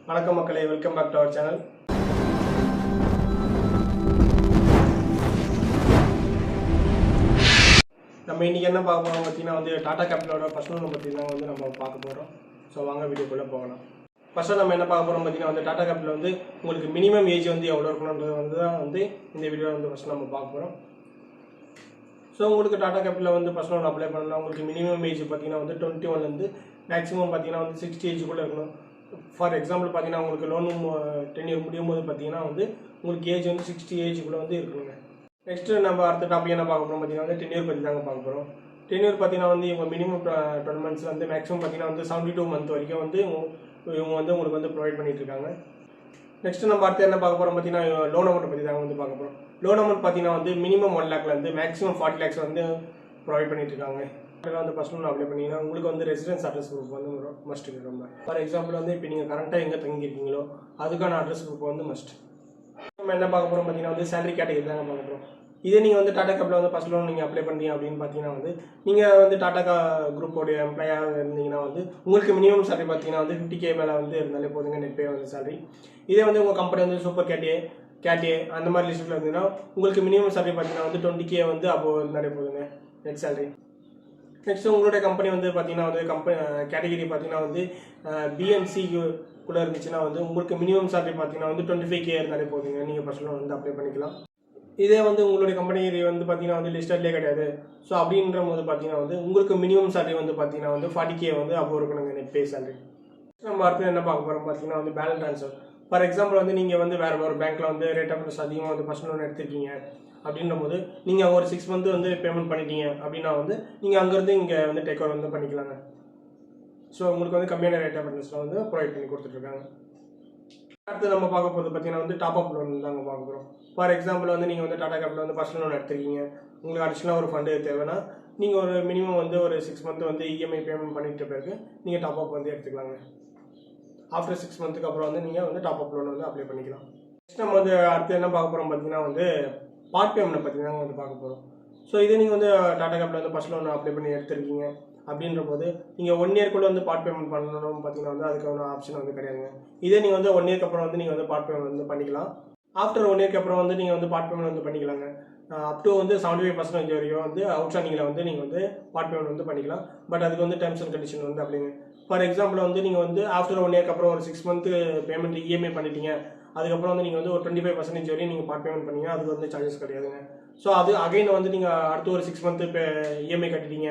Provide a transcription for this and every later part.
வணக்கம் மக்களே, welcome back to our channel. நம்ம இன்றைக்கி என்ன பார்க்க போகிறோம் பார்த்தீங்கன்னா டாடா கேபிட்டலோட ஃபர்ஸ்ட் லோனை பற்றி தான் நம்ம பார்க்க போகிறோம். ஸோ வாங்க வீடியோக்குள்ளே போகலாம். ஃபர்ஸ்ட்டாக நம்ம என்ன பார்க்க போகிறோம் பார்த்தீங்கன்னா டாடா கேபிட்டல் உங்களுக்கு மினிமம் ஏஜ் எவ்வளோ இருக்கணுன்றது தான் இந்த வீடியோவில் ஃபஸ்ட்டு நம்ம பார்க்க போகிறோம். ஸோ உங்களுக்கு டாடா கேபிட்டலில் ஃபர்ஸ்ட் லோன் அப்ளை பண்ணலாம். உங்களுக்கு மினிமம் ஏஜ் பார்த்தீங்கன்னா 21 மேக்ஸிமம் பார்த்தீங்கன்னா 60 ஏஜுக்குள்ளே இருக்கணும். ஃபார் எக்ஸாம்பிள் பார்த்தீங்கன்னா உங்களுக்கு லோன் 10 இயர் முடியும் போது பார்த்தீங்கன்னா உங்களுக்கு ஏஜ் 60 ஏஜுக்குள்ளே இருக்கணுங்க. நெக்ஸ்ட்டு நம்ம அடுத்த டாபிக் என்ன பார்க்க போகிறோம் பார்த்தீங்கன்னா 10 இயர் பற்றி தாங்க பார்க்க போகிறோம். 10 இயர் பார்த்தீங்கன்னா இவங்க மினிமம் 12 மந்த்ஸ் மேக்ஸிமம் பார்த்தீங்கன்னா 72 மந்த் வரைக்கும் இவங்க உங்களுக்கு ப்ரொவைட் பண்ணிட்டு இருக்காங்க. நெக்ஸ்ட்டு நம்ம அடுத்து என்ன பார்க்க போகிறோம் பார்த்தீங்கன்னா லோன் அமௌண்ட் பற்றி தாங்க பார்க்க போகிறோம். லோன் அமௌண்ட் பார்த்தீங்கன்னா மினிமம் 1 லேக்லேருந்து மேக்ஸிமம் 40 லேக்ஸ் ப்ரொவைட் பண்ணிட்டு இருக்காங்க. ஃபர்ஸ்ட் லோன் அப்ளை பண்ணிங்கன்னா உங்களுக்கு ரெசிடென்ஸ் அட்ரஸ் ப்ரூஃப் மஸ்ட் ரொம்ப. ஃபார் எக்ஸாம்பிள் இப்போ நீங்கள் கரண்ட்டாக எங்கே தங்கியிருக்கீங்களோ அதுக்கான அட்ரஸ் ப்ரூஃப் மஸ்ட். நம்ம என்ன பார்க்க போகிறோம் பார்த்தீங்கன்னா சேலரி கேட்டகரி தாங்க பார்க்க போகிறோம். இதே நீங்கள் டாடா கேபிட்டல் ஃபர்ஸ்ட் லோன் நீங்கள் அப்ளை பண்ணுறீங்க அப்படின்னு பார்த்தீங்கன்னா நீங்கள் டாடா குரூப்போடைய எம்ப்ளாயாக இருந்தீங்கன்னா உங்களுக்கு மினிமம் சேலரி பார்த்தீங்கன்னா 50K மேலே இருந்தாலே போதுங்க நெட் பே சேலரி. இதே உங்கள் கம்பெனி சூப்பர் கேட்டே அந்த மாதிரி லிஸ்ட்டில் இருந்ததுன்னா உங்களுக்கு மினிமம் சேலரி பார்த்தீங்கன்னா 20K அப்போ இருந்தாலே போதுங்க நெட் சேலரி. நெக்ஸ்ட் உங்களுடைய கம்பெனி பார்த்தீங்கன்னா கம்பெனி கேட்டகிரி பார்த்தீங்கன்னா பிஎன்சிக்குள்ளே இருந்துச்சுன்னா உங்களுக்கு மினிமம் சேலரி பார்த்தீங்கன்னா 25K இருந்தாலே போதுங்க நீங்கள் ஃபர்ஸ்ட் லோன் அப்ளை பண்ணிக்கலாம். இதே உங்களுடைய கம்பெனி பார்த்தீங்கன்னா லிஸ்டட்லேயே கிடையாது. ஸோ அப்படின்ற போது பார்த்தீங்கன்னா உங்களுக்கு மினிமம் சேலரி பார்த்தீங்கன்னா 40K அப்போ இருக்கணுங்க நெட் பே சேலரி. நம்ம அடுத்து என்ன பார்க்க போகிறோம் பார்த்தீங்கன்னா பேலன்ஸ் ட்ரான்ஸ்ஃபர். ஃபார் எக்ஸாம்பிள் நீங்கள் வேறு ஒரு பேங்க்கில் ரேட் ஆஃப் இன்ட்ரெஸ்ட் அதிகமாக ஃபர்ஸ்ட் லோன் எடுத்திருக்கீங்க அப்படின்ற போது நீங்கள் ஒரு 6 மந்த் பேமெண்ட் பண்ணிட்டீங்க அப்படின்னா நீங்கள் அங்கேருந்து இங்கே டேக் ஓவர் பண்ணிக்கலாங்க. ஸோ உங்களுக்கு கம்மியான ரேட் ஆஃப் இன்ட்ரெஸ்ட்டில் ப்ரொவைட் பண்ணி கொடுத்துட்ருக்காங்க. அடுத்து நம்ம பார்க்க போகிறது பார்த்தீங்கன்னா டாப் அப் லோன் தாங்க பார்க்க போகிறோம். ஃபார் எக்ஸாம்பிள் நீங்கள் டாடா கேபிட்டல் ஃபர்ஸ்ட் லோன் எடுத்திருக்கீங்க, உங்களுக்கு அடிஷனலாக ஒரு ஃபண்டு தேவைன்னா நீங்கள் ஒரு மினிமம் ஒரு 6 மந்த் இஎம்ஐ பேமெண்ட் பண்ணிட்ட பிறகு நீங்கள் டாப் அப் எடுத்துக்கலாங்க. ஆஃப்டர் 6 மந்த்துக்கு அப்புறம் நீங்கள் டாப் அப் லோன் அப்ளை பண்ணிக்கலாம். நெக்ஸ்ட் நம்ம அடுத்து என்ன பார்க்க போகிறோம் பார்த்தீங்கன்னா பார்ட் பேமெண்ட் பற்றி தாங்க பார்க்க போகிறோம். ஸோ இதே நீங்கள் Tata capital first loan apply பண்ணி எடுத்திருக்கீங்க அப்படின்ற போது நீங்கள் 1 இயர்க்குள்ளே பார்ட் பேமெண்ட் பண்ணணும் பார்த்தீங்கன்னா அதுக்கான ஆப்ஷன் கிடையாதுங்க. இதே நீங்கள் 1 இயர்க்கு அப்புறம் நீங்கள் பார்ட் பேமெண்ட் பண்ணிக்கலாம். ஆஃப்டர் 1 இயர்க்கு அப்புறம் நீங்கள் பார்ட் பேமெண்ட் பண்ணிக்கலாங்க. அப் டு 75% வரைக்கும் அவுட்ஸ்டாண்டிங்கில் நீங்கள் பார்ட் பேமெண்ட் பண்ணிக்கலாம். பட் அதுக்கு டேர்ம்ஸ் அண்ட் கண்டிஷன் அப்படிங்க. ஃபார் எக்ஸாம்பிள் நீங்கள் ஆஃப்டர் 1 இயர்க்கு அப்புறம் ஒரு 6 மந்த் பேமெண்ட் இஎம்ஐ பண்ணிட்டீங்க, அதுக்கப்புறம் நீங்கள் ஒரு 25% வரையும் நீங்கள் பார்ட் பேமெண்ட் பண்ணீங்க, அதுக்கு சார்ஜஸ் கிடையாதுங்க. ஸோ அது அகைன் நீங்கள் அடுத்து ஒரு 6 மந்த் இஎம்ஐ கட்டிட்டீங்க,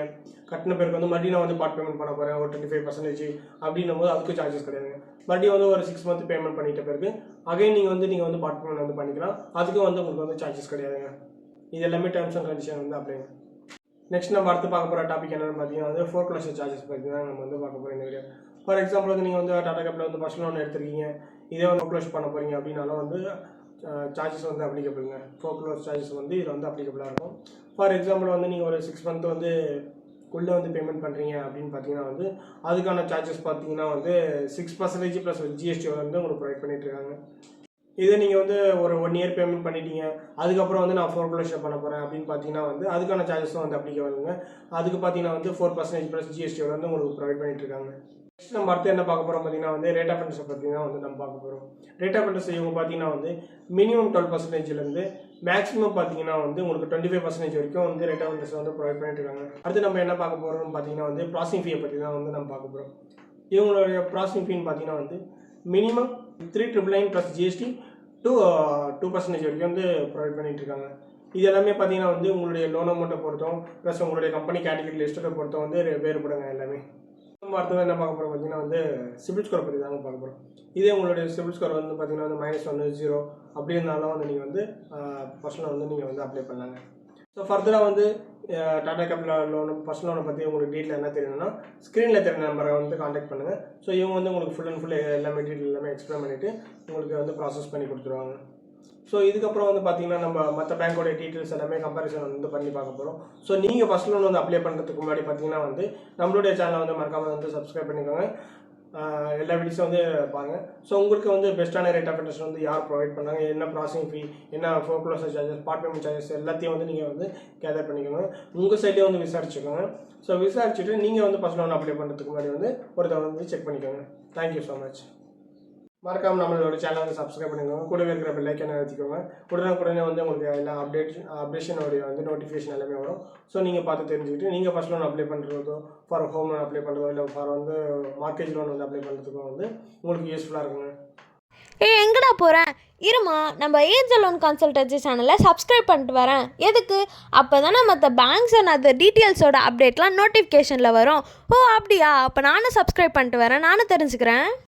கட்டின பேருக்கு மறுபடியும் நான் பார்ட் பேமெண்ட் பண்ண போகிறேன் ஒரு 25% அப்படின்னும் போது அதுக்கு சார்ஜஸ் கிடையாதுங்க. மறுபடியும் ஒரு 6 மந்த் பேமெண்ட் பண்ணிட்ட பிறகு அகைன் நீங்கள் பார்ட் பேமெண்ட் பண்ணிக்கலாம், அதுக்கும் உங்களுக்கு சார்ஜஸ் கிடையாதுங்க. இது எல்லாமே டேர்ம்ஸ் அண்ட் கண்டிஷன் அப்படிங்க. நெக்ஸ்ட் நம்ம அடுத்து பார்க்க போகிற டாபிக் என்னென்னு பார்த்தீங்கன்னா ஃபோர்க்ளோஷர் சார்ஜஸ் பற்றி தான் நம்ம பார்க்க போகிறோம் இந்த வீடியோ. ஃபார் எக்ஸாம்பிள் நீங்கள் டாடா கேபிட்டல் ஃபர்ஸ்ட் லோன் எடுத்திருக்கீங்க, இதே ஃபோர்க்ளோஸ் பண்ண போகிறீங்க அப்படின்னாலும் சார்ஜஸ் அப்ளிகபிளுங்க. ஃபோர்க்ளோஸ் சார்ஜஸ் இதில் அப்ளிகபிளாக இருக்கும். ஃபார் எக்ஸாம்பிள் நீங்கள் ஒரு 6 மந்த் உள்ளே பேமெண்ட் பண்ணுறீங்க அப்படின்னு பார்த்தீங்கன்னா அதுக்கான சார்ஜஸ் பார்த்தீங்கன்னா 6% ப்ளஸ் ஜிஎஸ்டி உங்களுக்கு ப்ரொவைட் பண்ணிட்டு இருக்காங்க. இதே நீங்கள் ஒரு 1 இயர் பேமெண்ட் பண்ணிட்டீங்க, அதுக்கப்புறம் நான் ஃபோர்க்ளோஷர் பண்ண போகிறேன் அப்படின்னு பார்த்தீங்கன்னா அதுக்கான சார்ஜஸும் அப்ளிகபிளுங்க. அதுக்கு பார்த்தீங்கன்னா 4% ப்ளஸ் ஜிஎஸ்டி உங்களுக்கு ப்ரொவைட் பண்ணிட்டு இருக்காங்க. நெக்ஸ்ட் நம்ம அடுத்து என்ன பார்க்க போகிறோம் பார்த்தீங்கன்னா ரேட் ஆஃப் இன்ட்ரெஸ்ட் பற்றி தான் நம்ம பார்க்க போகிறோம். ரேட் ஆஃப் இன்ட்ரெஸ்ட் இவங்க பார்த்தீங்கன்னா மினிமம் 12%லேருந்து மேக்ஸிமம் பார்த்தீங்கன்னா உங்களுக்கு 25% வரைக்கும் ரேட் ஆஃப் இன்ட்ரெஸ்ட் ப்ரொவைட் பண்ணிட்டு இருக்காங்க. அடுத்து நம்ம என்ன பார்க்க போகிறோம்னு பார்த்தீங்கன்னா ப்ராசஸிங் ஃபீயை பற்றி தான் நம்ம பார்க்க போகிறோம். இவங்களுடைய ப்ராசஸிங் ஃபீன்னு பார்த்தீங்கன்னா மினிமம் 399 ப்ளஸ் ஜிஎஸ்டி டு 2% வரைக்கும் ப்ரொவைட் பண்ணிட்டு இருக்காங்க. இது எல்லாமே பார்த்தீங்கன்னா உங்களுடைய லோன் அமௌண்ட்டை பொறுத்தும் ப்ளஸ் உங்களுடைய கம்பெனி கேட்டகரி லிஸ்ட்டை பொறுத்தும் வேறுபடுங்க எல்லாமே. நம்ம அடுத்தது என்ன பார்க்க போகிறோம் பார்த்தீங்கன்னா சிபில் ஸ்கோர் பற்றி தாங்க பார்க்க போகிறோம். இதே உங்களுடைய சிபில் ஸ்கோர் பார்த்தீங்கன்னா -1 0 அப்படி இருந்தாலும் நீங்கள் ஃபர்ஸ்ட் லோன் நீங்கள் அப்ளை பண்ணலாங்க. ஸோ ஃபர்தராக டாடா கேபிட்டல் லோன் ஃபர்ஸ்ட் லோனை பற்றி உங்களுக்கு டீட்டெயில் என்ன தெரியணும்னா ஸ்க்ரீனில் தெரிஞ்ச நம்பரை காண்டாக்ட் பண்ணுங்கள். ஸோ இவங்க உங்களுக்கு ஃபுல் அண்ட் ஃபுல் எல்லாமே டீட்டெயில் எல்லாமே எக்ஸ்பிளைன் பண்ணிவிட்டு உங்களுக்கு ப்ராசஸ் பண்ணி கொடுத்துருவாங்க. ஸோ இதுக்கப்புறம் பார்த்தீங்கன்னா நம்ம மற்ற பேங்கோட டீட்டெயில்ஸ் எல்லாமே கம்பேரிசன் பண்ணி பார்க்க போகிறோம். ஸோ நீங்கள் ஃபர்ஸ்ட் லோன் அப்ளை பண்ணுறதுக்கு முன்னாடி பார்த்தீங்கன்னா நம்மளுடைய சேனலை மறக்காமல் சப்ஸ்கிரைப் பண்ணிக்கோங்க. எல்லா வீடியோஸும் பாருங்கள். ஸோ உங்களுக்கு பெஸ்ட்டான ரேட் ஆஃப் இன்ட்ரெஸ்ட் யார் ப்ரொவைட் பண்ணாங்க, என்ன ப்ராசஸிங் ஃபீ, என்ன foreclosure charges, part payment charges எல்லாத்தையும் நீங்கள் கேதர் பண்ணிக்கோங்க. உங்கள் சைட்லேயே விசாரிச்சுக்கோங்க. ஸோ விசாரிச்சுட்டு நீங்கள் ஃபர்ஸ்ட் லோன் அப்ளை பண்ணுறதுக்கு முன்னாடி ஒரு தடவை செக் பண்ணிக்கோங்க. Thank you so much. மறக்காமல் நம்மளோட சேனலை வந்து சப்ஸ்கிரைப் பண்ணிக்கோங்க. கூடவே இருக்கிற பெல் ஐக்கானை அழுத்திக்கோங்க. உடனே வந்து உங்களுக்கு எல்லா அப்டேஷனுடைய வந்து நோட்டிஃபிகேஷன் எல்லாமே வரும். ஸோ நீங்கள் பார்த்து தெரிஞ்சுக்கிட்டு நீங்கள் ஃபஸ்ட் லோன் அப்ளை பண்ணுறதோ, ஃபார் ஹோம் லோன் அப்ளை பண்ணுறதோ, இல்லை ஃபார் வந்து மார்க்கேஜ் லோன் வந்து அப்ளை பண்ணுறதுக்கும் வந்து உங்களுக்கு யூஸ்ஃபுல்லாக இருக்குங்க. எங்கடா போகிறேன்? இருமா, நம்ம ஏஞ்சல் லோன் கன்சல்டன்சி சேனலை சப்ஸ்கிரைப் பண்ணிட்டு வரேன். எதுக்கு? அப்போ தானே மற்ற பேங்க்ஸ் அண்ட் அது டீட்டெயில்ஸோட அப்டேட்லாம் நோட்டிஃபிகேஷனில் வரும். ஓ அப்படியா? அப்போ நானும் சப்ஸ்கிரைப் பண்ணிட்டு வரேன், நானும் தெரிஞ்சுக்கிறேன்.